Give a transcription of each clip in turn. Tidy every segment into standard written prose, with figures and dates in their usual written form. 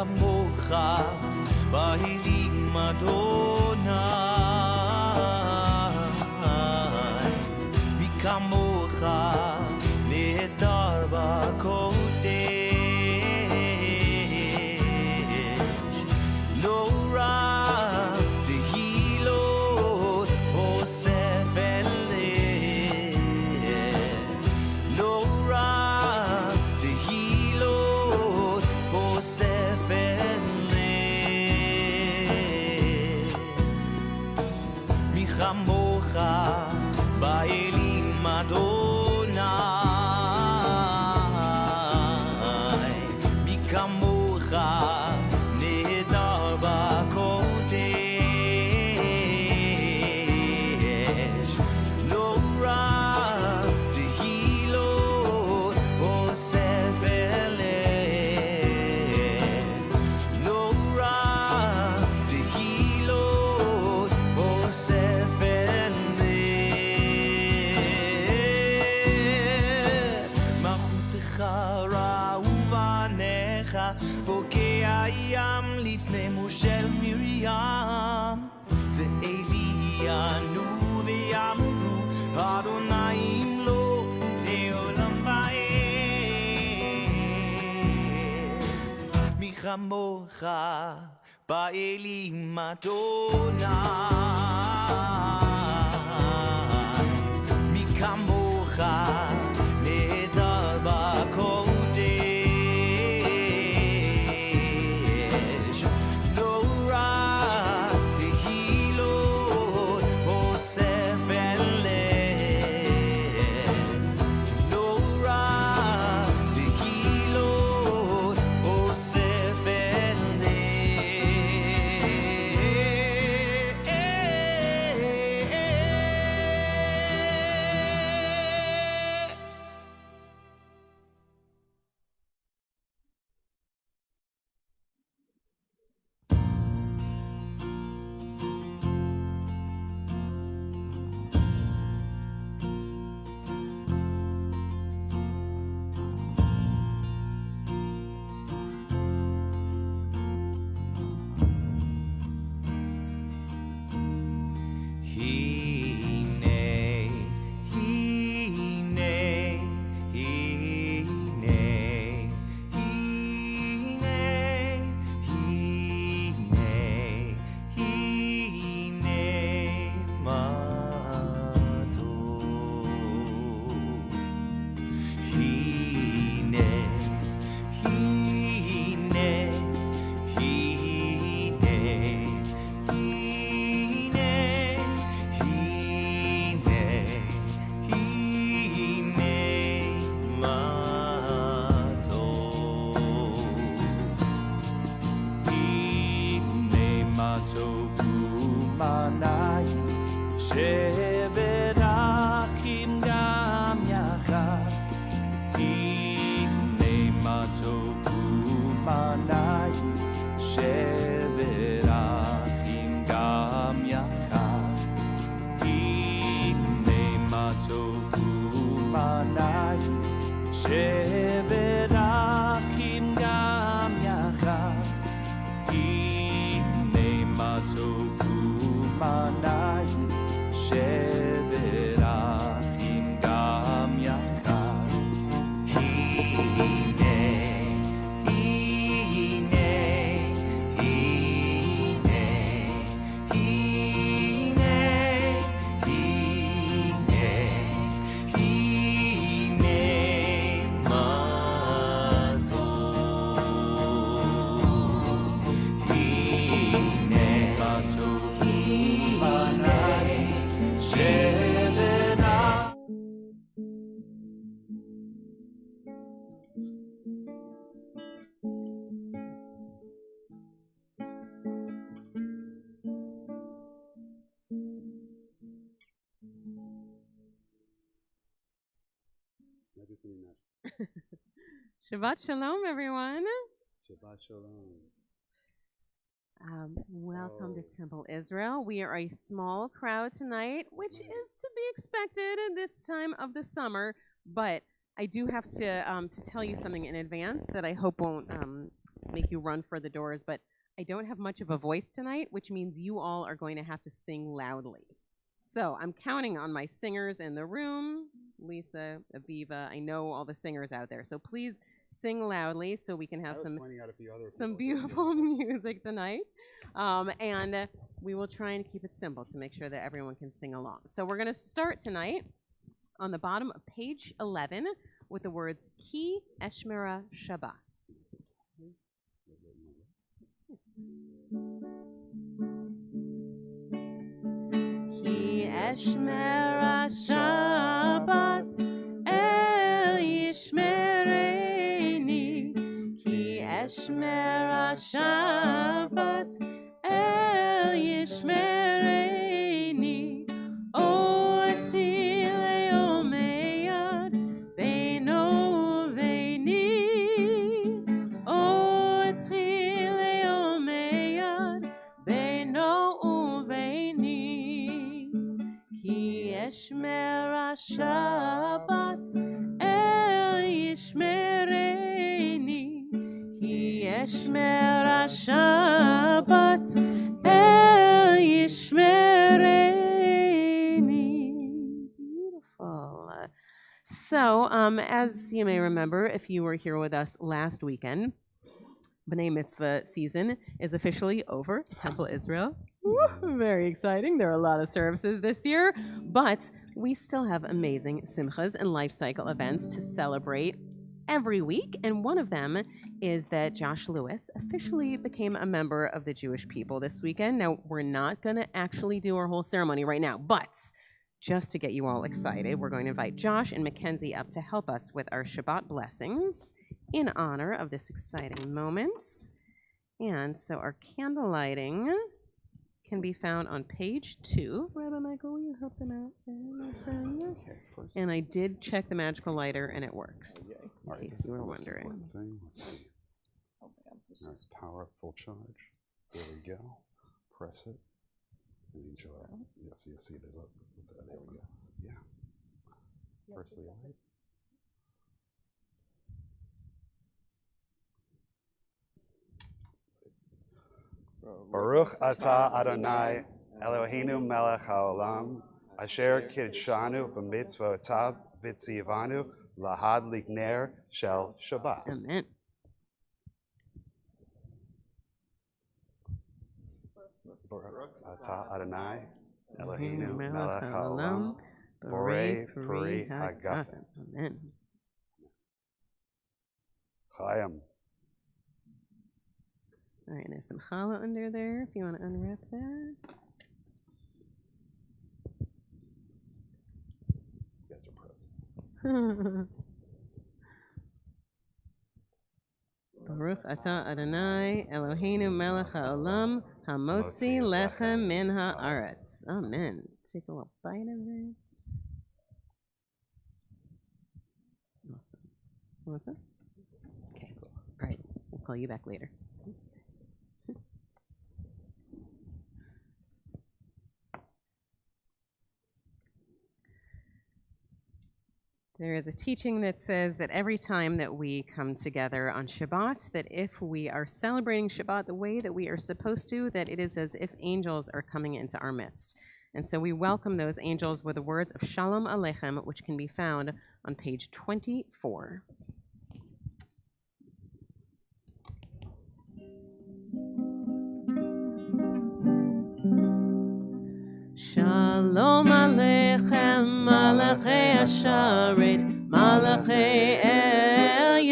כמוך באלים אדוני מי כמוך נהדר בקודש לא רע תהילות אוסף אליך לא רע תהילות אוסף אליך מי כמוך באלים אדוני מי כמוך נהדר בקודש לא רע תהילות אוסף אליך לא רע תהילות אוסף אליך מלכותך רע ובניך בוקע ים לפני משה מרים זה אלינו ויאמרו אדוני ימלוך לעולם ועד מי כמוך באלים אדוני מי כמוך נהדר בקודש לא רע תהילות אוסף אליך לא רע תהילות אוסף Shabbat Shalom, everyone. Shabbat Shalom. Welcome to Temple Israel. We are a small crowd tonight, which is to be expected at this time of the summer. But I do have to tell you something in advance that I hope won't make you run for the doors, but I don't have much of a voice tonight, which means you all are going to have to sing loudly. So I'm counting on my singers in the room, Lisa, Aviva. I know all the singers out there. So please sing loudly so we can have some beautiful music tonight. And we will try and keep it simple to make sure that everyone can sing along. So we're going to start tonight on the bottom of page 11 with the words Ki Eshmera Shabbat. Ki Eshmera Shabbat El Yishmereni. Ki Eshmera Shabbat El Yishmereni. Oti leomeyad beino uveini. Oti leomeyad beino uveini. Ki Eshmera Shabbat El Yishmereni. Ki Eshmera Shabbat El Yishmereni. Beautiful. So, as you may remember, if you were here with us last weekend, B'nai Mitzvah season is officially over at Temple Israel. Woo, very exciting. There are a lot of services this year, but we still have amazing simchas and life cycle events to celebrate every week. And one of them is that Josh Lewis officially became a member of the Jewish people this weekend. Now, we're not going to actually do our whole ceremony right now, but just to get you all excited, we're going to invite Josh and Mackenzie up to help us with our Shabbat blessings in honor of this exciting moment. And so our candle lighting can be found on page 2. Rabbi Michael, will you help them out there, my friend? Okay, first. And I did check the magical lighter, and it works, in case you were wondering. Let's see. All right, power up, full charge. There we go. Press it. And enjoy it. Yes, you see there's a, there we go. Yeah. First the light. Baruch atah Adonai Eloheinu melech haolam asher kidshanu b'mitzvotav v'tzivanu lahad likner shel Shabbat. Amen. Baruch atah Adonai Eloheinu melech haolam borei peri hagafen. Amen. Chaim. All right, and there's some challah under there if you want to unwrap that. You guys are pros. Baruch atah Adonai Eloheinu melech haolam hamotzi lechem min haaretz. Amen. Take a little bite of it. Awesome. What's up? Okay, cool. All right, we'll call you back later. There is a teaching that says that every time that we come together on Shabbat, that if we are celebrating Shabbat the way that we are supposed to, that it is as if angels are coming into our midst. And so we welcome those angels with the words of Shalom Aleichem, which can be found on page 24. Shalom Aleichem, Malachei Asharet, Malachei Elyon,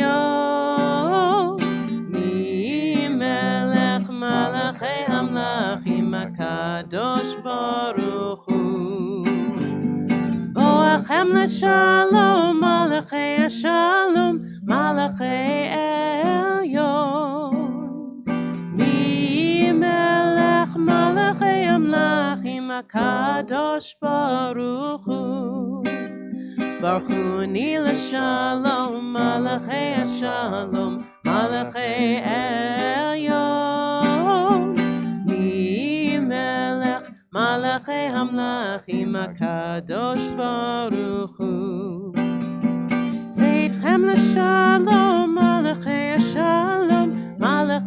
Mi Melech Malachei Hamlachim, HaKadosh Baruch Hu. Boachem LaShalom, Malachei Ashalom, Malachei Elyon, Mi Melech Malachei Hamlachim, HaKadosh Baruch Hu. Baruch Hu Ni LaShalom, Malachei Ashalom, Malachei Elyon, Mi Melech Malachei Hamlachim, HaKadosh Baruch Hu. Zeidchem LaShalom, Malachei Ashalom, Malachei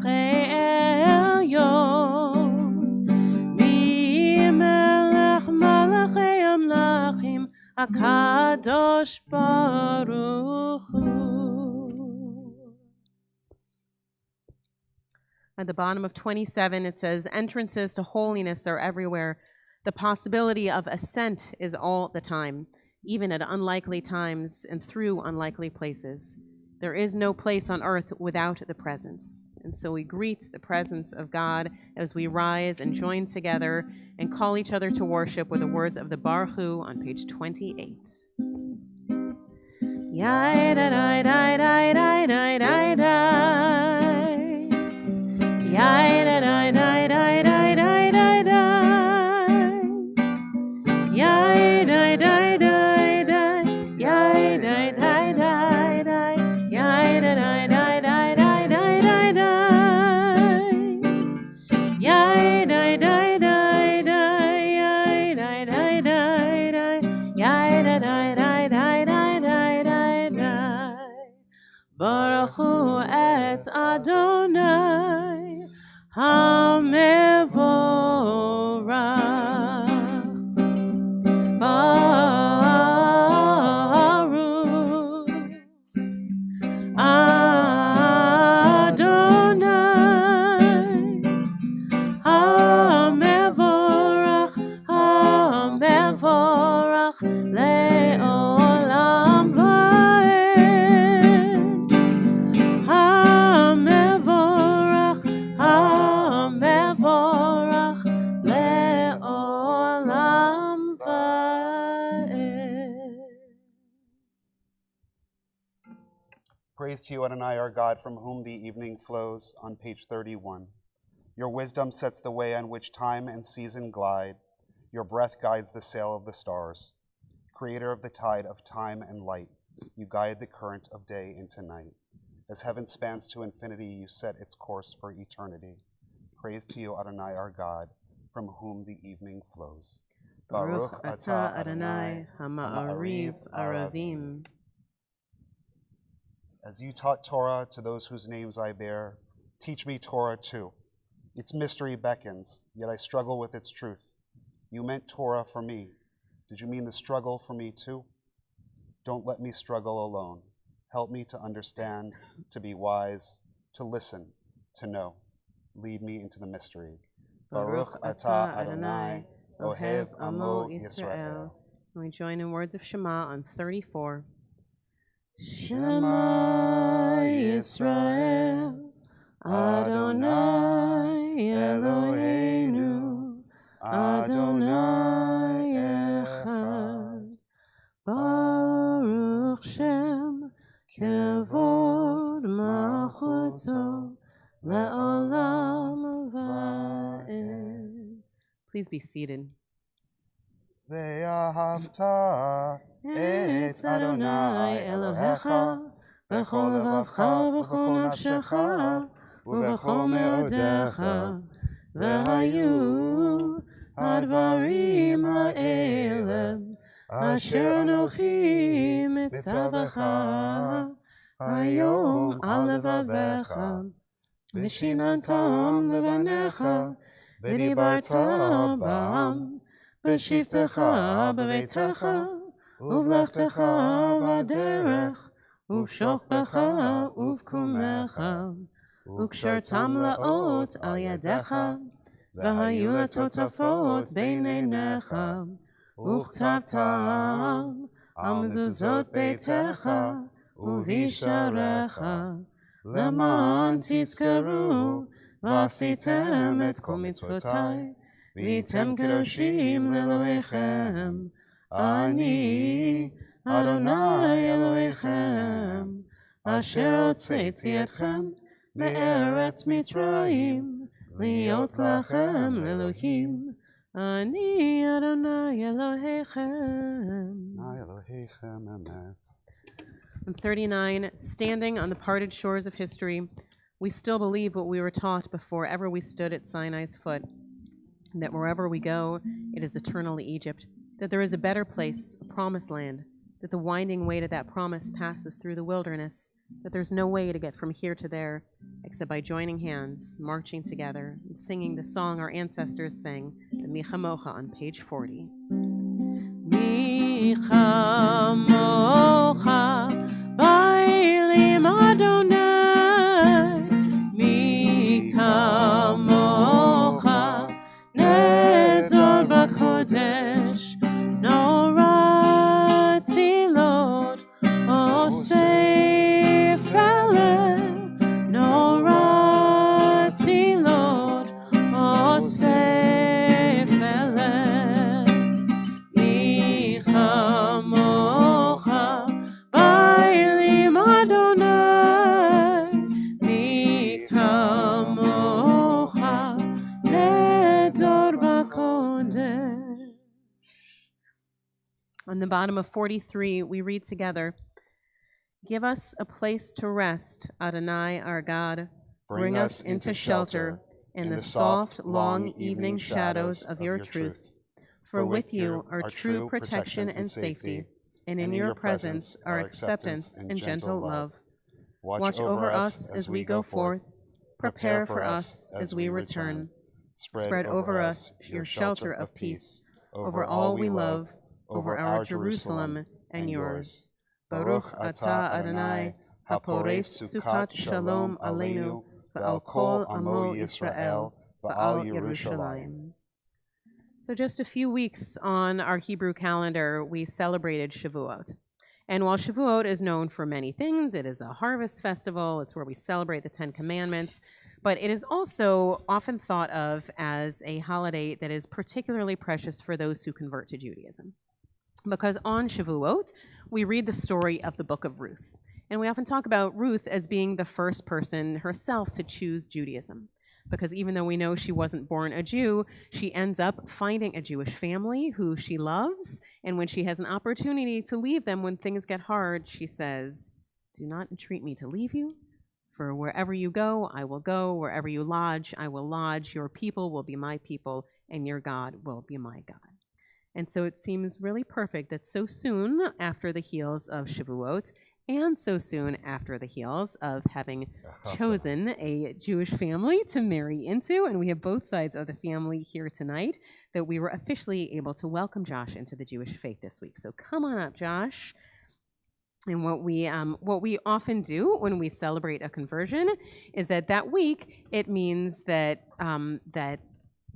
HaKadosh Baruch Hu. At the bottom of 27, it says, entrances to holiness are everywhere. The possibility of ascent is all the time, even at unlikely times and through unlikely places. There is no place on earth without the presence. And so we greet the presence of God as we rise and join together and call each other to worship with the words of the Baruch Hu on page 28. Baruch Hu et Adonai HaMevorach. Baruch Adonai HaMevorach, HaMevorach le'olam va'ed. HaMevorach, HaMevorach le'olam va'ed. Praise to you, Adonai, our God, from whom the evening flows, on page 31. Your wisdom sets the way on which time and season glide. Your breath guides the sail of the stars. Creator of the tide of time and light, you guide the current of day into night. As heaven spans to infinity, you set its course for eternity. Praise to you, Adonai, our God, from whom the evening flows. Baruch atah Adonai HaMa'ariv Aravim. As you taught Torah to those whose names I bear, teach me Torah too. Its mystery beckons, yet I struggle with its truth. You meant Torah for me. Did you mean the struggle for me too? Don't let me struggle alone. Help me to understand, to be wise, to listen, to know. Lead me into the mystery. Baruch atah Adonai, Ohev Amo Yisrael. And we join in words of Shema on 34. Shema Yisrael, Adonai Eloheinu, Adonai Echad. Baruch Shem Kevod Malchuto Le'olam Va'ed. Please be seated. Ve'ahavta et Adonai Elohecha b'chol levavcha v'chol nafshecha u'b'chol me'odecha v'hayu hadvarim ha'ele asher anochi mitzavecha hayom al levavecha v'shinantam levanecha v'dibarta ba'am B'shivtecha b'veitecha, u'v'lechtecha b'derech, u'v'shokbecha u'v'kumecha, u'kshartam la'ot al yadecha, v'hayu latotafot b'neinecha, u'chtavtam al mezuzot beitecha, u'visharecha, leman tizkaru, v'asitem et kol mitzvotai, V'yitem kedoshim le'Elohechem, Ani Adonai Elohechem, asher hotzeiti etchem me'eretz Mitzrayim, liot lachem le'Elohim, Ani Adonai Elohechem. Elohechem emet. And 39, standing on the parted shores of history, we still believe what we were taught before ever we stood at Sinai's foot. That wherever we go, it is eternally Egypt, that there is a better place, a promised land, that the winding way to that promise passes through the wilderness, that there's no way to get from here to there except by joining hands, marching together, and singing the song our ancestors sang, the Micha Mocha on page 40. Micha כמוך באלים אדוני, מי כמוך נדור בקודש, נורא תהילות אוסף אליי, נורא תהילות אוסף אליי, מי כמוך באלים אדוני, מי כמוך נדור בקודש. On the bottom of 43, we read together, "Give us a place to rest, Adonai our God. Bring us into shelter in the soft, long evening shadows of your truth. For with you are true protection and safety, and in your presence are acceptance and gentle love. Watch over us as we go forth. Prepare for us as we return. Spread over us your shelter of peace, over all we love, over our Jerusalem and yours. Baruch atah Adonai, hapores sukat shalom aleinu, v'al kol amo Yisrael, v'al Yerushalayim." So just a few weeks on our Hebrew calendar, we celebrated Shavuot. And while Shavuot is known for many things, it is a harvest festival, it's where we celebrate the Ten Commandments, but it is also often thought of as a holiday that is particularly precious for those who convert to Judaism. Because on Shavuot, we read the story of the book of Ruth. And we often talk about Ruth as being the first person herself to choose Judaism. Because even though we know she wasn't born a Jew, she ends up finding a Jewish family who she loves. And when she has an opportunity to leave them when things get hard, she says, "Do not entreat me to leave you. For wherever you go, I will go. Wherever you lodge, I will lodge. Your people will be my people, and your God will be my God." And so it seems really perfect that so soon after the heels of Shavuot, and so soon after the heels of having chosen a Jewish family to marry into, and we have both sides of the family here tonight, that we were officially able to welcome Josh into the Jewish faith this week. So come on up, Josh. And what we often do when we celebrate a conversion is that week it means that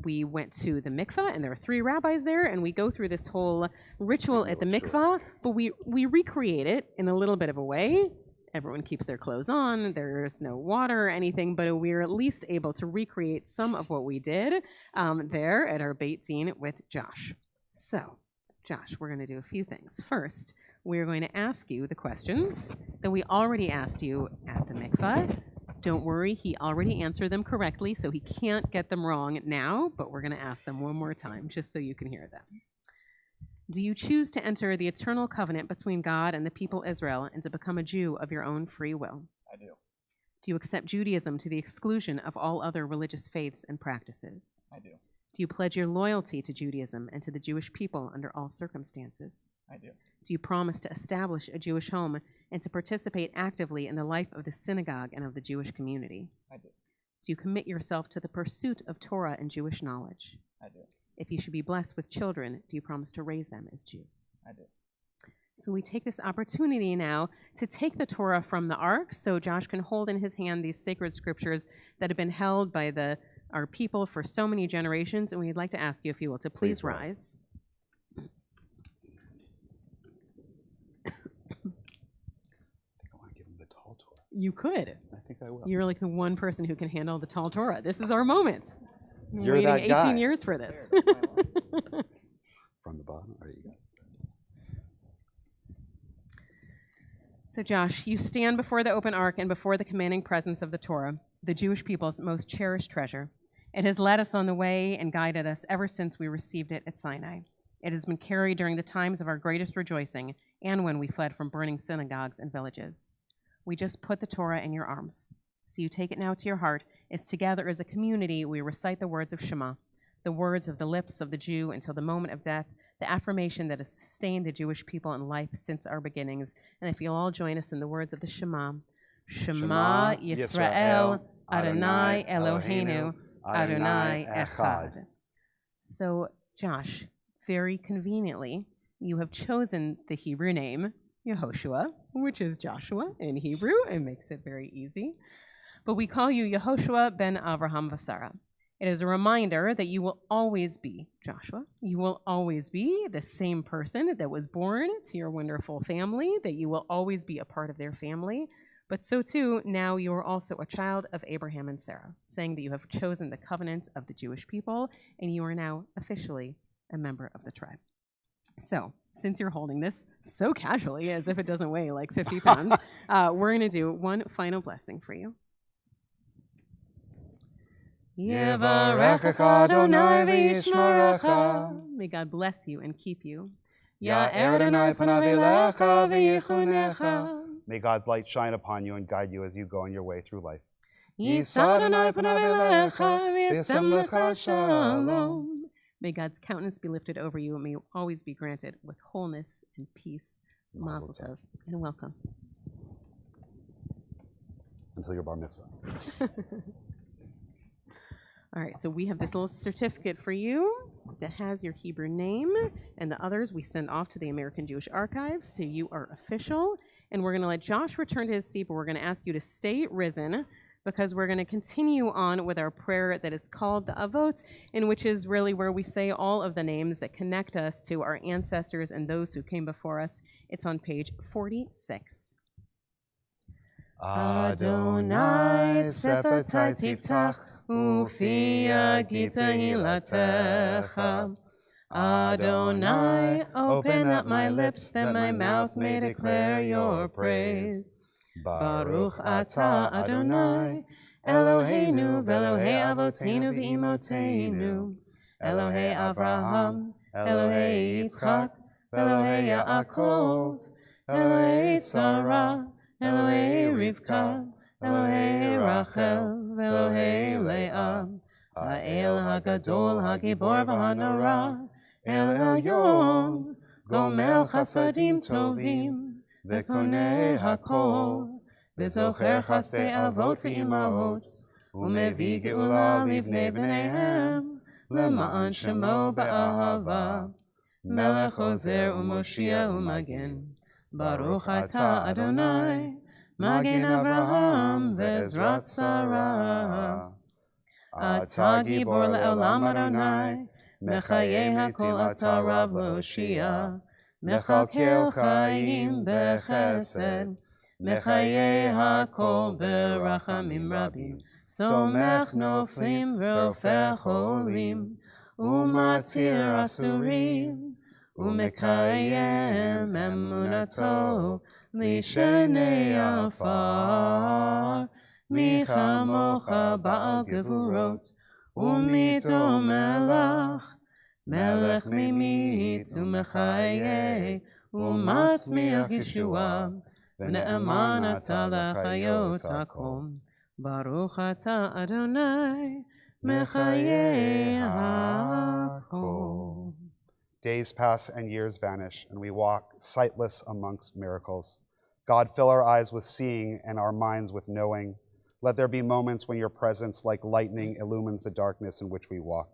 we went to the mikvah, and there are 3 rabbis there, and we go through this whole ritual at the mikvah, but we recreate it in a little bit of a way. Everyone keeps their clothes on, there's no water or anything, but we're at least able to recreate some of what we did there at our Beit Din with Josh. So, Josh, we're going to do a few things. First, we're going to ask you the questions that we already asked you at the mikvah. Don't worry, he already answered them correctly, so he can't get them wrong now, but we're going to ask them one more time, just so you can hear them. Do you choose to enter the eternal covenant between God and the people Israel and to become a Jew of your own free will? I do. Do you accept Judaism to the exclusion of all other religious faiths and practices? I do. Do you pledge your loyalty to Judaism and to the Jewish people under all circumstances? I do. Do you promise to establish a Jewish home and to participate actively in the life of the synagogue and of the Jewish community? I do. Do you commit yourself to the pursuit of Torah and Jewish knowledge? I do. If you should be blessed with children, do you promise to raise them as Jews? I do. So we take this opportunity now to take the Torah from the ark, so Josh can hold in his hand these sacred scriptures that have been held by our people for so many generations, and we'd like to ask you, if you will, to please rise. You could. I think I will. You're like the one person who can handle the tall Torah. This is our moment. You're waiting that 18 guy. years for this. From the bottom? Or you got it? So Josh, you stand before the open ark and before the commanding presence of the Torah, the Jewish people's most cherished treasure. It has led us on the way and guided us ever since we received it at Sinai. It has been carried during the times of our greatest rejoicing and when we fled from burning synagogues and villages. We just put the Torah in your arms. So you take it now to your heart, as together as a community we recite the words of Shema, the words of the lips of the Jew until the moment of death, the affirmation that has sustained the Jewish people in life since our beginnings. And if you'll all join us in the words of the Shema, Shema Yisrael, Adonai Eloheinu, Adonai Echad. So, Josh, very conveniently, You have chosen the Hebrew name Yehoshua, which is Joshua in Hebrew. It makes it very easy. But we call you Yehoshua ben Avraham Vasara. It is a reminder that you will always be Joshua. You will always be the same person that was born to your wonderful family, that you will always be a part of their family. But so too, now you are also a child of Abraham and Sarah, saying that you have chosen the covenant of the Jewish people, and you are now officially a member of the tribe. So, since you're holding this so casually, as if it doesn't weigh like 50 pounds, we're going to do one final blessing for you. Yevarechecha Adonai v'yishmerecha. May God bless you and keep you. Ya'er Adonai panav elecha v'yichunecha. May God's light shine upon you and guide you as you go on your way through life. Yisa Adonai panav elecha v'yasem lecha shalom. May God's countenance be lifted over you, and may you always be granted with wholeness and peace. Mazel tov, and welcome. Until your bar mitzvah. All right, so we have this little certificate for you that has your Hebrew name, and the others we send off to the American Jewish Archives, so you are official. And we're going to let Josh return to his seat, but we're going to ask you to stay risen, because we're going to continue on with our prayer that is called the Avot, in which is really where we say all of the names that connect us to our ancestors and those who came before us. It's on page 46. Adonai sefatai tiftach ufi yagita hilatecha. Adonai, open up my lips that my mouth may declare your praise. Baruch atah Adonai, Eloheinu v'Elohei Avoteinu v'Imoteinu, Elohei Avraham, Elohei Yitzchak, Elohei Yaakov, Elohei Sarah, Elohei Rivka, Elohei Rachel, Elohei Leah, Ha'el HaGadol HaGibor v'Hanora, El Elyon, Gomel Chasadim Tovim, V'konei hakol, v'zocher chastei avot v'imahot, u'mevi geula livnei b'neihem, למען שמו באהבה, מלך עוזר ומושיע ומגן. ברוך אתה אדוני, מגן אברהם ועזרת שרה. אתה גיבור לעולם אדוני, מחיי הכל אתה רב להושיע. מכלכל חיים בחסד, מחיי הכל ברחמים רבים. סומך נופלים ורופא חולים, ומתיר אסורים, ומקיים אמונתו לשני עפר. מי כמוך בעל גבורות, ומיתו מלך, מלך ממית ומחיה, ומצמיח ישועה, ונאמן אתה לחיות הקום. ברוך אתה אדוני, מחיי הכל. Days pass and years vanish, and we walk sightless amongst miracles. God, fill our eyes with seeing and our minds with knowing. Let there be moments when your presence, like lightning, illumines the darkness in which we walk.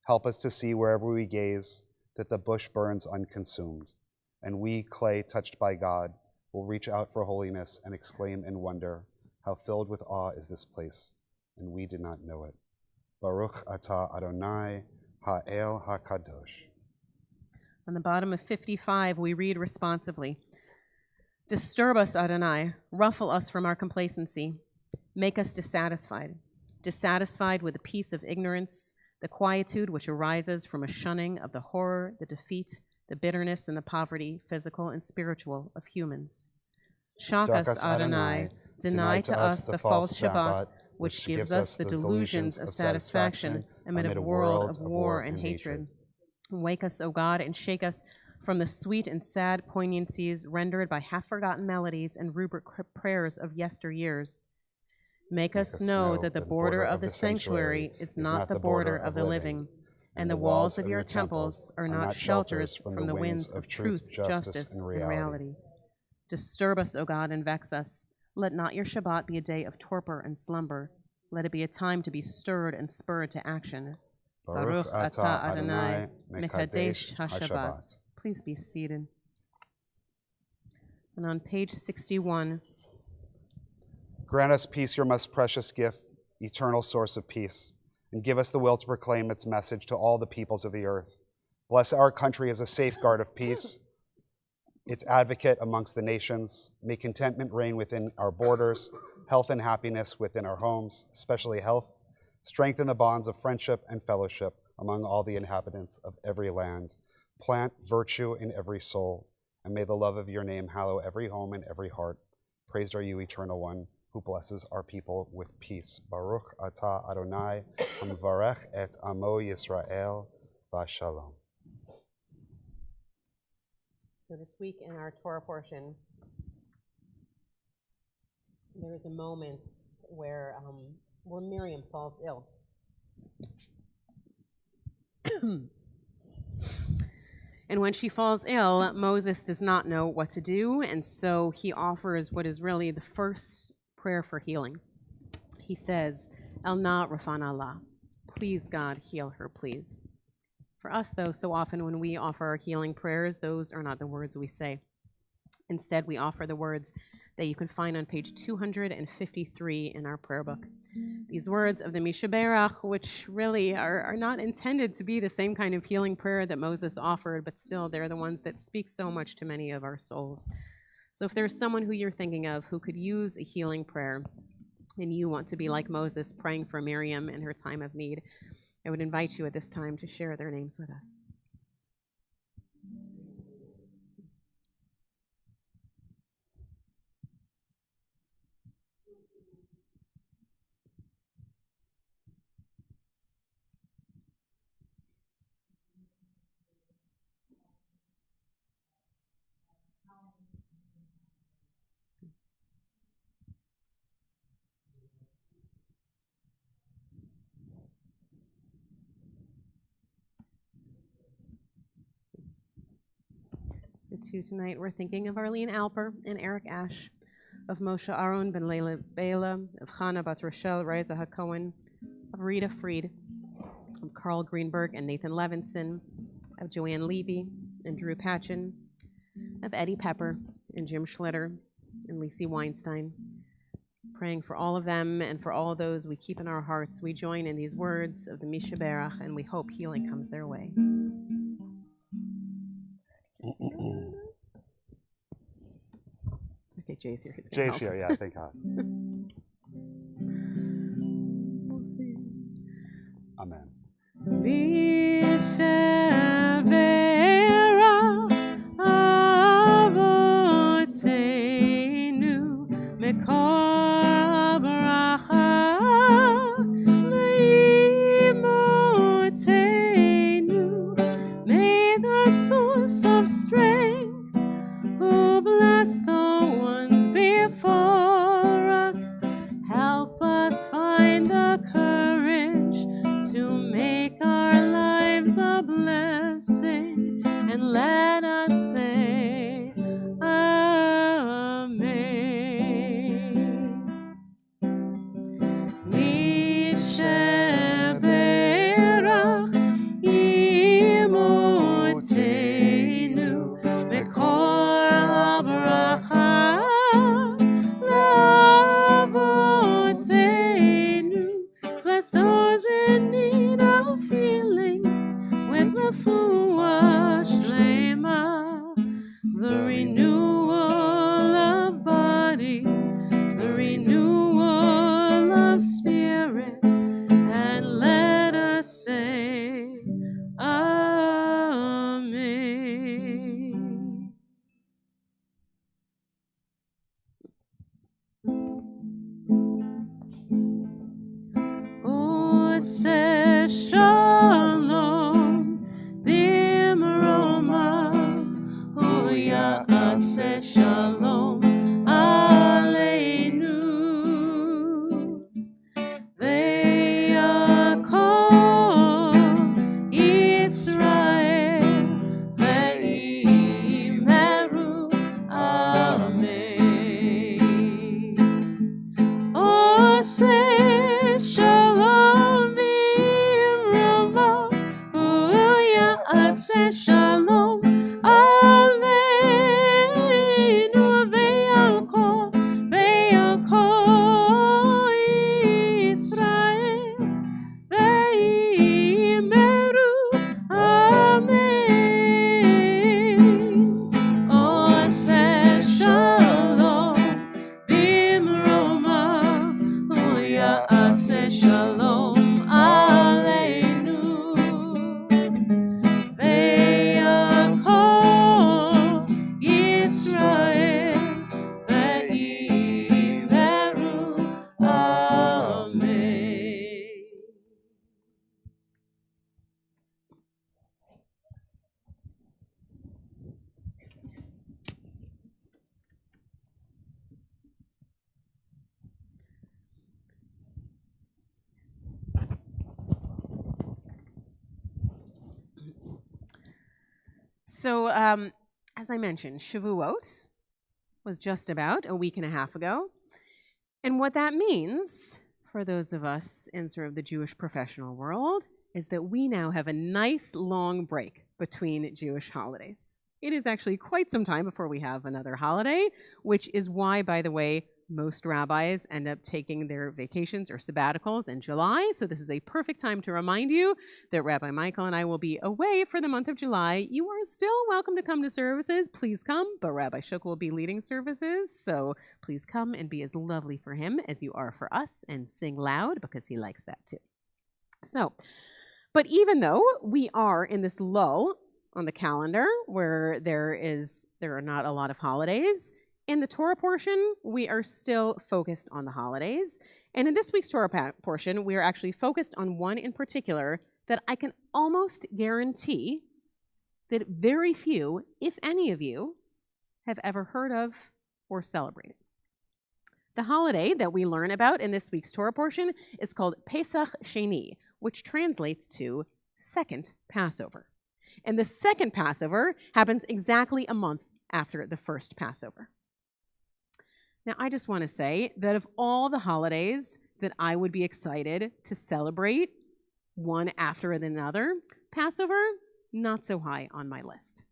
Help us to see wherever we gaze that the bush burns unconsumed, and we, clay touched by God, will reach out for holiness and exclaim in wonder, how filled with awe is this place, and we did not know it. Baruch atah Adonai ha'el ha'kadosh. On the bottom of 55, we read responsively, disturb us, Adonai, ruffle us from our complacency, make us dissatisfied with the peace of ignorance, the quietude which arises from a shunning of the horror, the defeat, the bitterness, and the poverty, physical and spiritual, of humans. Shock us, Adonai, deny to us the false Shabbat, which gives us the delusions of satisfaction amid a world of war and hatred. Wake us, O God, and shake us from the sweet and sad poignancies rendered by half-forgotten melodies and rubric prayers of yesteryears. Make us know that the border of the sanctuary is not the border of the living, and the walls of your temples are not shelters from the winds of truth, justice, and reality. Disturb us, O God, and vex us. Let not your Shabbat be a day of torpor and slumber. Let it be a time to be stirred and spurred to action. Baruch atah Adonai, Mekadesh HaShabbat. Please be seated. And on page 61, Grant us peace, your most precious gift, eternal source of peace, and give us the will to proclaim its message to all the peoples of the earth. Bless our country as a safeguard of peace, its advocate amongst the nations. May contentment reign within our borders, health and happiness within our homes, especially health. Strengthen the bonds of friendship and fellowship among all the inhabitants of every land. Plant virtue in every soul, and may the love of your name hallow every home and every heart. Praised are you, Eternal One, who blesses our people with peace. Baruch atah Adonai, hamvarech et amo Yisrael, v'shalom. so this week in our Torah portion, there is a moment where Miriam falls ill. And when she falls ill, Moses does not know what to do, and so he offers what is really the first prayer for healing. He says, El na rafan Allah, please God, heal her, please. For us, though, so often when we offer our healing prayers, those are not the words we say. Instead, we offer the words that you can find on page 253 in our prayer book. These words of the Mishaberach, which really are not intended to be the same kind of healing prayer that Moses offered, but still they're the ones that speak so much to many of our souls. So if there's someone who you're thinking of who could use a healing prayer, and you want to be like Moses praying for Miriam in her time of need, I would invite you at this time to share their names with us. Tonight, we're thinking of Arlene Alper and Eric Ash, of Moshe Aaron ben Leila Bela, of Chana Bat Rochelle Reza HaKohen, of Rita Fried, of Carl Greenberg and Nathan Levinson, of Joanne Levy and Drew Patchen, of Eddie Pepper and Jim Schlitter and Lisi Weinstein. Praying for all of them and for all those we keep in our hearts, we join in these words of the Mishaberach, and we hope healing comes their way. Okay, Jay's here. Jay's here, yeah, thank God. We'll see. Amen. May the source of strength, who bless the ones before us, help us find the courage to make our lives a blessing, and let us say Amen. Mishaberach imotenu mekor habracha lavotenu. Bless those in need of healing with refuah shlema, the renewal of body, the renewal of spirit, and let us say Amen. Ose shalom bimroma, huya ase shalom aleinu, ve'yakol Yisrael ve'imeru amen. Ose shalom bimroma, So, as I mentioned, Shavuot was just about a week and a half ago. And what that means for those of us in sort of the Jewish professional world is that we now have a nice long break between Jewish holidays. It is actually quite some time before we have another holiday, which is why, by the way, most rabbis end up taking their vacations or sabbaticals in July. So this is a perfect time to remind you that Rabbi Michael and I will be away for the month of July. You are still welcome to come to services. Please come. But Rabbi Shook will be leading services. So please come and be as lovely for him as you are for us and sing loud because he likes that too. So, but even though we are in this lull on the calendar where there are not a lot of holidays, in the Torah portion, we are still focused on the holidays. And in this week's Torah portion, we are actually focused on one in particular that I can almost guarantee that very few, if any of you, have ever heard of or celebrated. The holiday that we learn about in this week's Torah portion is called Pesach Sheni, which translates to second Passover. And the second Passover happens exactly a month after the first Passover. Now, I just want to say that of all the holidays that I would be excited to celebrate one after another, Passover, not so high on my list.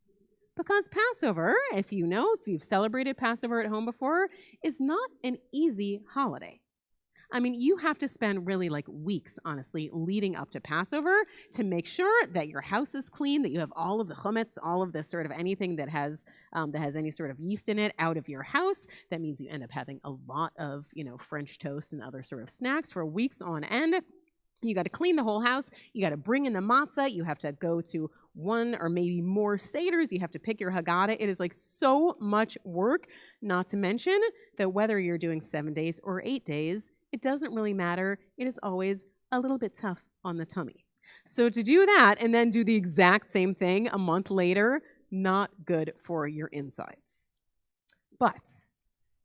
Because Passover, if you've celebrated Passover at home before, is not an easy holiday. I mean, you have to spend really like weeks, honestly, leading up to Passover to make sure that your house is clean, that you have all of the chametz, all of this sort of anything that has any sort of yeast in it out of your house. That means you end up having a lot of, French toast and other sort of snacks for weeks on end. You got to clean the whole house. You got to bring in the matzah. You have to go to one or maybe more seders. You have to pick your Haggadah. It is like so much work, not to mention that whether you're doing 7 days or 8 days, it doesn't really matter. It is always a little bit tough on the tummy. So to do that and then do the exact same thing a month later, not good for your insides. But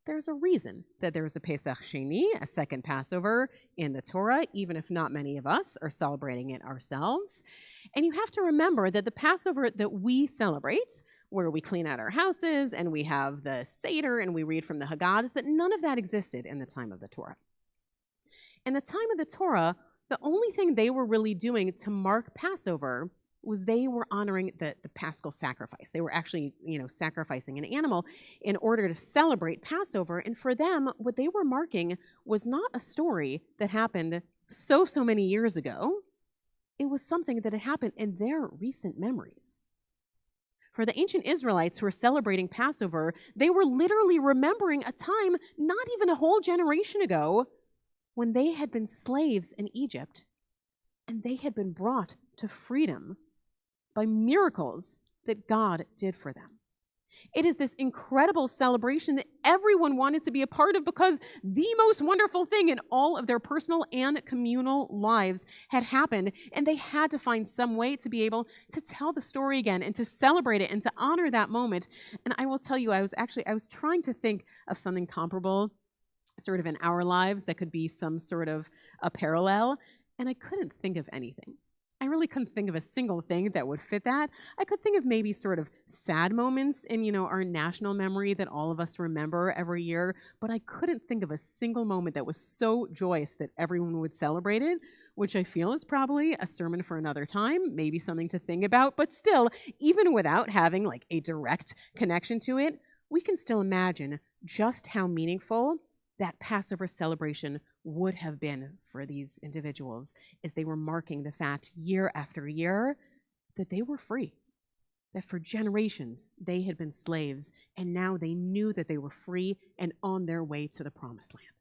there's a reason that there's a Pesach Sheni, a second Passover in the Torah, even if not many of us are celebrating it ourselves. And you have to remember that the Passover that we celebrate, where we clean out our houses and we have the Seder and we read from the Haggadahs, that none of that existed in the time of the Torah. In the time of the Torah, the only thing they were really doing to mark Passover was they were honoring the paschal sacrifice. They were actually, sacrificing an animal in order to celebrate Passover. And for them, what they were marking was not a story that happened so many years ago. It was something that had happened in their recent memories. For the ancient Israelites who were celebrating Passover, they were literally remembering a time not even a whole generation ago when they had been slaves in Egypt and they had been brought to freedom by miracles that God did for them. It is this incredible celebration that everyone wanted to be a part of because the most wonderful thing in all of their personal and communal lives had happened, and they had to find some way to be able to tell the story again and to celebrate it and to honor that moment. And I will tell you, I was trying to think of something comparable sort of in our lives that could be some sort of a parallel, and I couldn't think of anything. I really couldn't think of a single thing that would fit that. I could think of maybe sort of sad moments in, our national memory that all of us remember every year, but I couldn't think of a single moment that was so joyous that everyone would celebrate it, which I feel is probably a sermon for another time, maybe something to think about, but still, even without having like a direct connection to it, we can still imagine just how meaningful that Passover celebration would have been for these individuals as they were marking the fact year after year that they were free, that for generations they had been slaves, and now they knew that they were free and on their way to the promised land.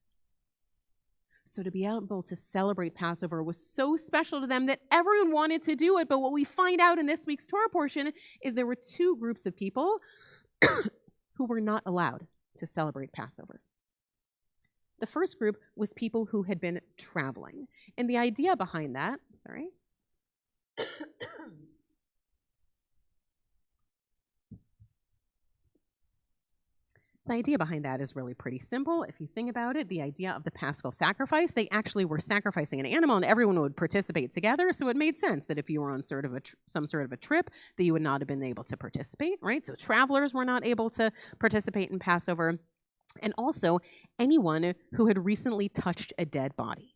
So to be able to celebrate Passover was so special to them that everyone wanted to do it, but what we find out in this week's Torah portion is there were two groups of people who were not allowed to celebrate Passover. The first group was people who had been traveling. And the idea behind that, The idea behind that is really pretty simple. If you think about it, the idea of the Paschal sacrifice, they actually were sacrificing an animal and everyone would participate together. So it made sense that if you were on some sort of a trip, that you would not have been able to participate, right? So travelers were not able to participate in Passover. And also anyone who had recently touched a dead body.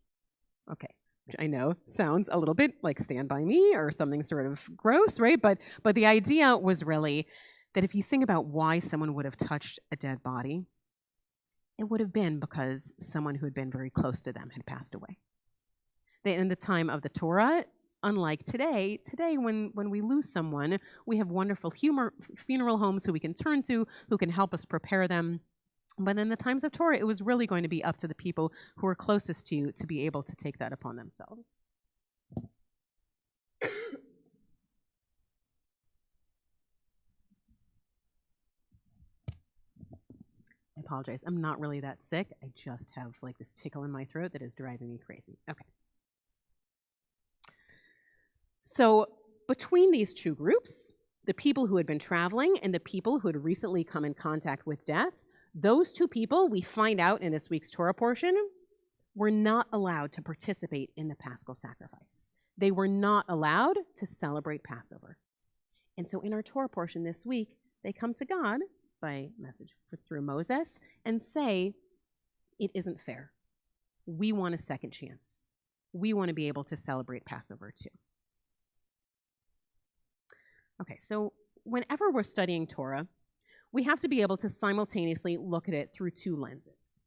Okay, which I know sounds a little bit like Stand By Me or something sort of gross, right? But the idea was really that if you think about why someone would have touched a dead body, it would have been because someone who had been very close to them had passed away. In the time of the Torah, unlike today when we lose someone, we have wonderful funeral homes who we can turn to, who can help us prepare them. But in the times of Torah, it was really going to be up to the people who were closest to you to be able to take that upon themselves. I apologize. I'm not really that sick. I just have like this tickle in my throat that is driving me crazy. Okay. So between these two groups, the people who had been traveling and the people who had recently come in contact with death, those two people, we find out in this week's Torah portion, were not allowed to participate in the Paschal sacrifice. They were not allowed to celebrate Passover. And so in our Torah portion this week, they come to God by message through Moses and say, it isn't fair. We want a second chance. We want to be able to celebrate Passover too. Okay, so whenever we're studying Torah, we have to be able to simultaneously look at it through two lenses.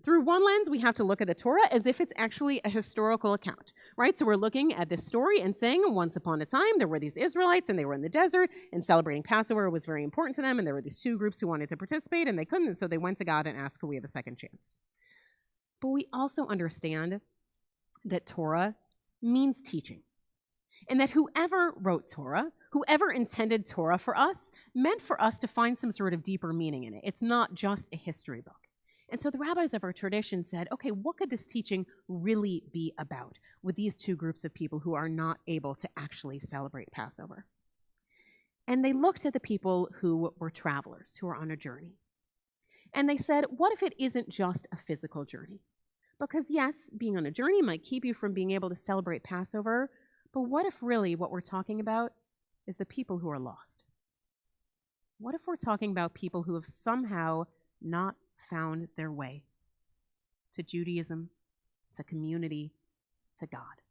Through one lens, we have to look at the Torah as if it's actually a historical account, right? So we're looking at this story and saying, once upon a time, there were these Israelites and they were in the desert and celebrating Passover was very important to them. And there were these two groups who wanted to participate and they couldn't. And so they went to God and asked, could we have a second chance? But we also understand that Torah means teaching. And that whoever wrote Torah, whoever intended Torah for us, meant for us to find some sort of deeper meaning in it. It's not just a history book. And so the rabbis of our tradition said, okay, what could this teaching really be about with these two groups of people who are not able to actually celebrate Passover? And they looked at the people who were travelers, who were on a journey. And they said, what if it isn't just a physical journey? Because yes, being on a journey might keep you from being able to celebrate Passover, but what if really what we're talking about is the people who are lost? What if we're talking about people who have somehow not found their way to Judaism, to community, to God?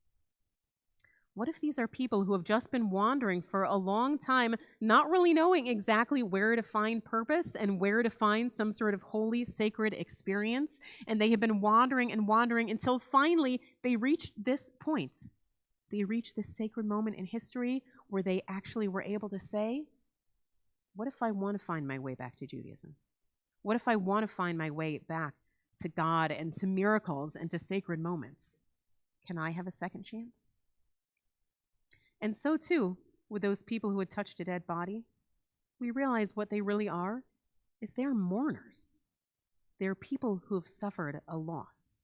What if these are people who have just been wandering for a long time, not really knowing exactly where to find purpose and where to find some sort of holy, sacred experience, and they have been wandering and wandering until finally they reached this point. They reached this sacred moment in history where they actually were able to say, what if I want to find my way back to Judaism? What if I want to find my way back to God and to miracles and to sacred moments? Can I have a second chance? And so too, with those people who had touched a dead body, we realize what they really are is they're mourners. They're people who have suffered a loss.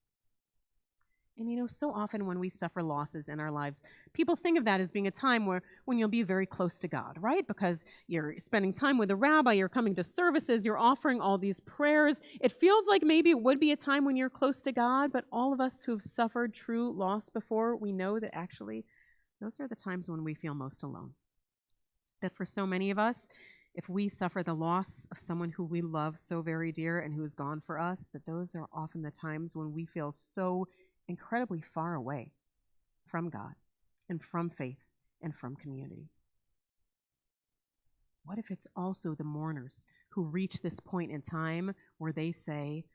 And you know, so often when we suffer losses in our lives, people think of that as being a time when you'll be very close to God, right? Because you're spending time with a rabbi, you're coming to services, you're offering all these prayers. It feels like maybe it would be a time when you're close to God, but all of us who've suffered true loss before, we know that actually those are the times when we feel most alone. That for so many of us, if we suffer the loss of someone who we love so very dear and who is gone for us, that those are often the times when we feel so incredibly far away from God and from faith and from community. What if it's also the mourners who reach this point in time where they say,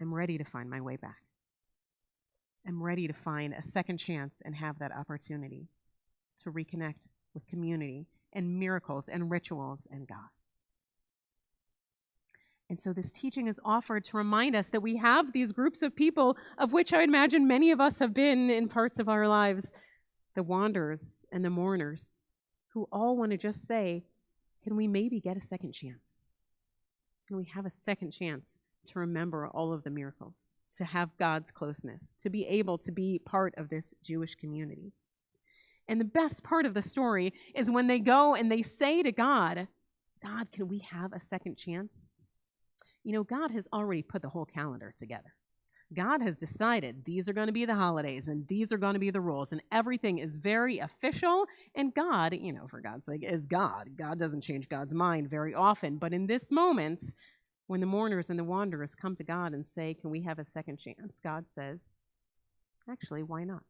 I'm ready to find my way back. I'm ready to find a second chance and have that opportunity to reconnect with community and miracles and rituals and God. And so this teaching is offered to remind us that we have these groups of people, of which I imagine many of us have been in parts of our lives, the wanderers and the mourners, who all want to just say, can we maybe get a second chance? Can we have a second chance to remember all of the miracles, to have God's closeness, to be able to be part of this Jewish community? And the best part of the story is when they go and they say to God, God, can we have a second chance? You know, God has already put the whole calendar together. God has decided these are going to be the holidays and these are going to be the rules, and everything is very official. And God, you know, for God's sake, is God. God doesn't change God's mind very often. But in this moment, when the mourners and the wanderers come to God and say, can we have a second chance? God says, actually, why not?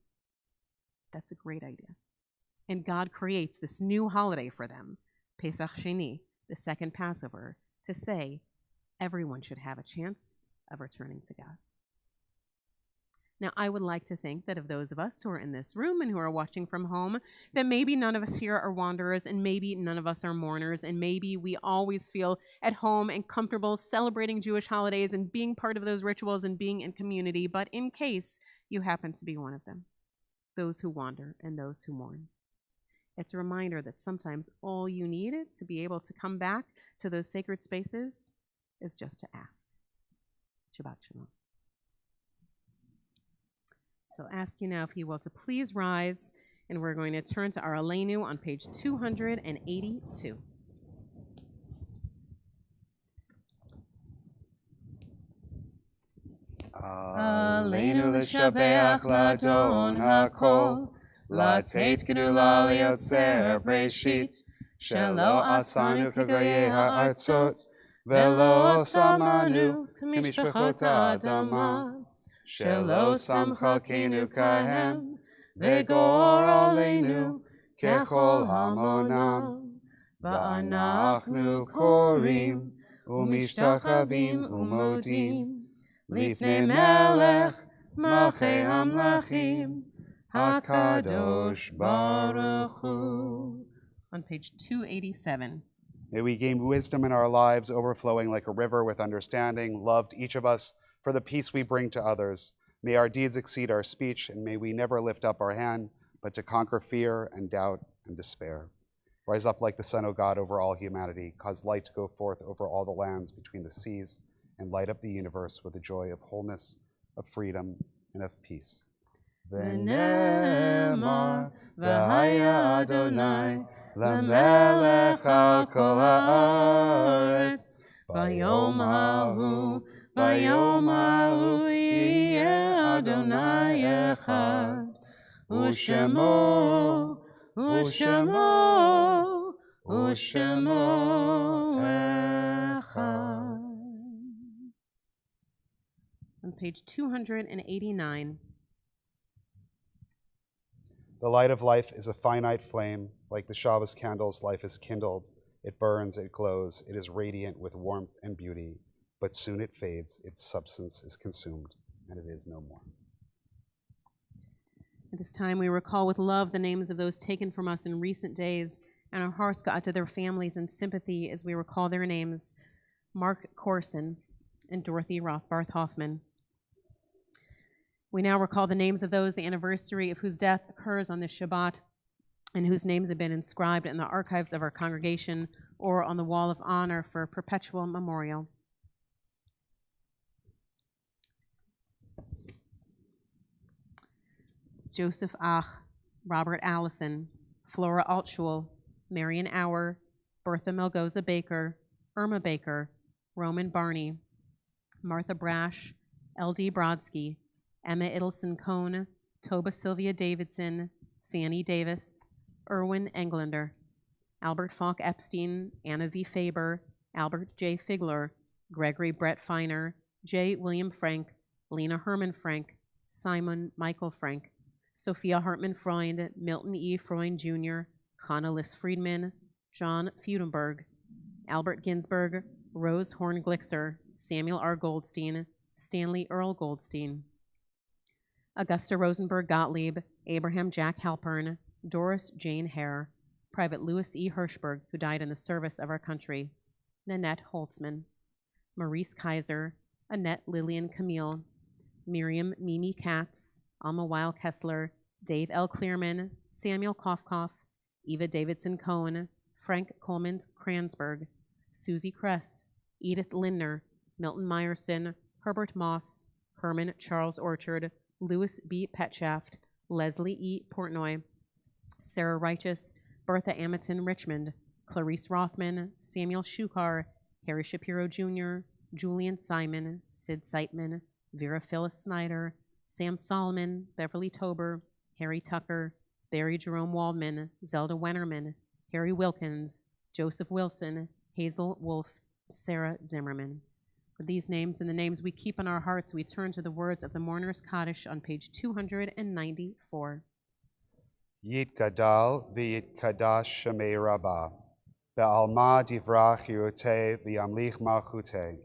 That's a great idea. And God creates this new holiday for them, Pesach Sheni, the second Passover, to say everyone should have a chance of returning to God. Now, I would like to think that of those of us who are in this room and who are watching from home, that maybe none of us here are wanderers, and maybe none of us are mourners, and maybe we always feel at home and comfortable celebrating Jewish holidays and being part of those rituals and being in community. But in case you happen to be one of them, those who wander and those who mourn, it's a reminder that sometimes all you need to be able to come back to those sacred spaces is just to ask. Shabbat Shalom. So I'll ask you now, if you will, to please rise, and we're going to turn to our Aleinu on page 282. Aleinu l'shabeach l'Adon hakol, לתת גדולה ליוצר בראשית, שלא עשנו כגויי הארצות, ולא שמנו כמשפחות האדמה, שלא שם חלקנו כהם, וגור עלינו ככל המונם. ואנחנו קוראים ומשתחווים ומודים, לפני מלך מלכי המלכים, HaKadosh Baruch Hu. On page 287. May we gain wisdom in our lives, overflowing like a river with understanding, loved each of us for the peace we bring to others. May our deeds exceed our speech, and may we never lift up our hand, but to conquer fear and doubt and despair. Rise up like the sun, O God, over all humanity. Cause light to go forth over all the lands between the seas, and light up the universe with the joy of wholeness, of freedom, and of peace. ונאמר, והיה אדוני למלך על כל הארץ, ביום ההוא יהיה אדוני אחד, ושמו אחד. On page 289. The light of life is a finite flame. Like the Shabbos candles, life is kindled. It burns, it glows, it is radiant with warmth and beauty. But soon it fades, its substance is consumed, and it is no more. At this time, we recall with love the names of those taken from us in recent days, and our hearts go out to their families in sympathy as we recall their names, Mark Corson and Dorothy Rothbarth Hoffman. We now recall the names of those, the anniversary of whose death occurs on this Shabbat, and whose names have been inscribed in the archives of our congregation or on the wall of honor for perpetual memorial. Joseph Ach, Robert Allison, Flora Altschul, Marion Auer, Bertha Melgoza Baker, Irma Baker, Roman Barney, Martha Brash, L.D. Brodsky, Emma Idelson Cohn, Toba Sylvia Davidson, Fanny Davis, Erwin Englander, Albert Falk Epstein, Anna V. Faber, Albert J. Figler, Gregory Brett Feiner, J. William Frank, Lena Herman Frank, Simon Michael Frank, Sophia Hartman Freund, Milton E. Freund Jr., Hannah Liss Friedman, John Freudenberg, Albert Ginsberg, Rose Horn Glixer, Samuel R. Goldstein, Stanley Earl Goldstein, Augusta Rosenberg Gottlieb, Abraham Jack Halpern, Doris Jane Hare, Private Louis E. Hirschberg, who died in the service of our country, Nanette Holtzman, Maurice Kaiser, Annette Lillian Camille, Miriam Mimi Katz, Alma Weil Kessler, Dave L. Clearman, Samuel Kofkoff, Eva Davidson Cohen, Frank Coleman Kransberg, Susie Kress, Edith Lindner, Milton Meyerson, Herbert Moss, Herman Charles Orchard, Louis B. Petshaft, Leslie E. Portnoy, Sarah Righteous, Bertha Amerton Richmond, Clarice Rothman, Samuel Shukar, Harry Shapiro Jr., Julian Simon, Sid Seitman, Vera Phyllis Snyder, Sam Solomon, Beverly Tober, Harry Tucker, Barry Jerome Waldman, Zelda Wennerman, Harry Wilkins, Joseph Wilson, Hazel Wolf, Sarah Zimmerman. With these names and the names we keep in our hearts, we turn to the words of the Mourner's Kaddish on page 294. Yitgadal v'yitkadash shemei Rabbah, be'alma divrach yiruteh v'yamlich malchuteh,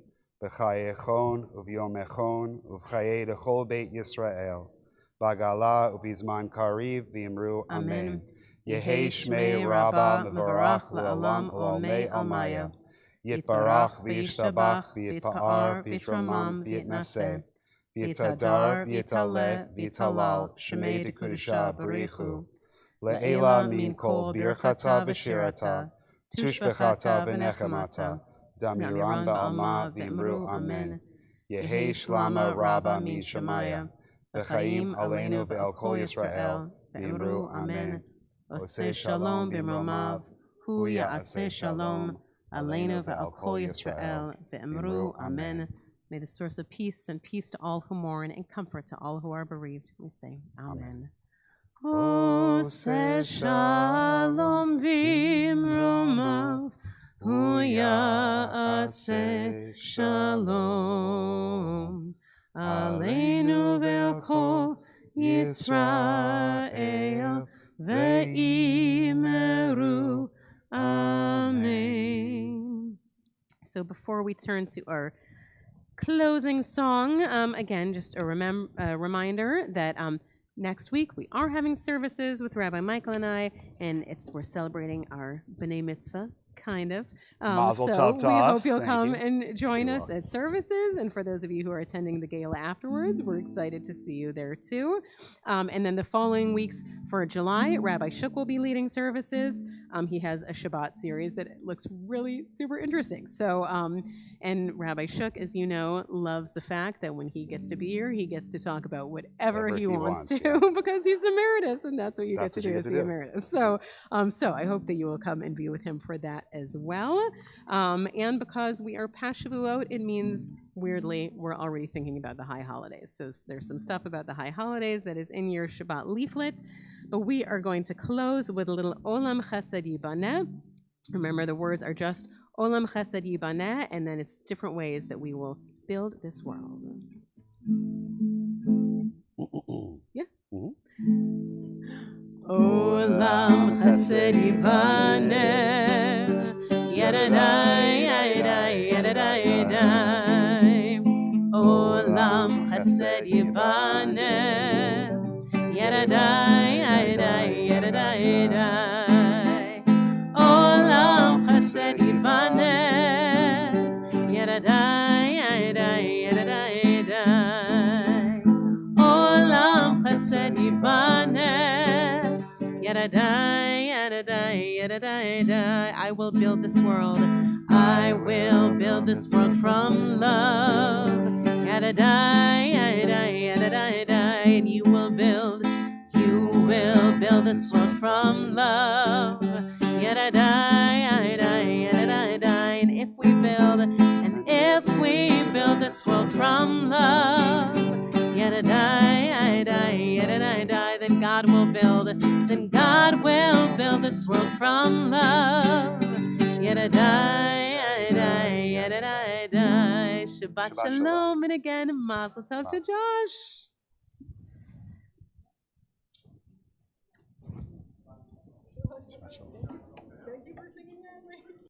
b'chayechon uv'yomechon uv'chaye lechol beit Yisrael, b'gala uv'izman kariv v'imru amen. Yehei shmei Rabbah mevarach le'olam olmei almaya. Yitbarach v'yishtabach v'yitpa'ar v'yitramam v'yitnaseh, v'yitadar v'yitaleh v'yitalal shemei dekudusha barichu. Le'ela min kol birchata v'shirata, tushbechata v'nechemata, damiran ba'alma v'imru amen. Yehei shlama Rabbah min Shemaya, v'chaim aleinu v'el kol Yisrael, v'imru amen. Oseh shalom b'mromav, hu ya'aseh shalom, aleinu v'el kol Yisrael, v'imru amen. May the source of peace and peace to all who mourn and comfort to all who are bereaved. We say, Amen. Oseh shalom b'mromav, hu ya'aseh shalom, aleinu ve'al kol Yisrael, ve'imeru amen. So before we turn to our closing song, again, just a reminder that next week we are having services with Rabbi Michael and I, and we're celebrating our B'nai Mitzvah, kind of. Mazel so tov to we us. hope you'll Thank come you. and join You're us at services. And for those of you who are attending the gala afterwards, we're excited to see you there too. And then the following weeks for July, Rabbi Shook will be leading services. He has a Shabbat series that looks really super interesting. So, and Rabbi Shook, as you know, loves the fact that when he gets to be here, he gets to talk about whatever he wants to, yeah. because he's emeritus, and that's what you That's get to what do you as get the to do. emeritus. So, so I hope that you will come and be with him for that as well. And because we are past Shavuot, it means, weirdly, we're already thinking about the high holidays. So there's some stuff about the high holidays that is in your Shabbat leaflet. But we are going to close with a little Olam Chesed Yibaneh. Remember, the words are just Olam Chesed Yibaneh, and then it's different ways that we will build this world. Yeah. Olam Chesed Yibaneh, Yadadai, Yadadai, Yadadai, Yadadai. Olam Chesed Yibaneh, Yadadai, Yadadai, Yadadai, Yadadai. Olam Chesed Yibaneh, Yadadai, Yadadai, Yadadai, Yadadai. Olam Chesed Yibaneh, Yadadai, Yadadai, Yadadai, Yadadai. I will build this world. I will build this world from love. Yadadai, Yadadai, Yadadai, Yadadai. And you will build this world from love. Yadadai, Yadadai, Yadadai, Yadadai. And if we build this world from love, Yadadai, Yadadai, Yadadai, Yadadai, then God will build this world from love. Yadadai, Yadadai, Yadadai, Yadadai. Shabbat Shalom, and again, Mazel Tov to Josh. Shabbat shalom.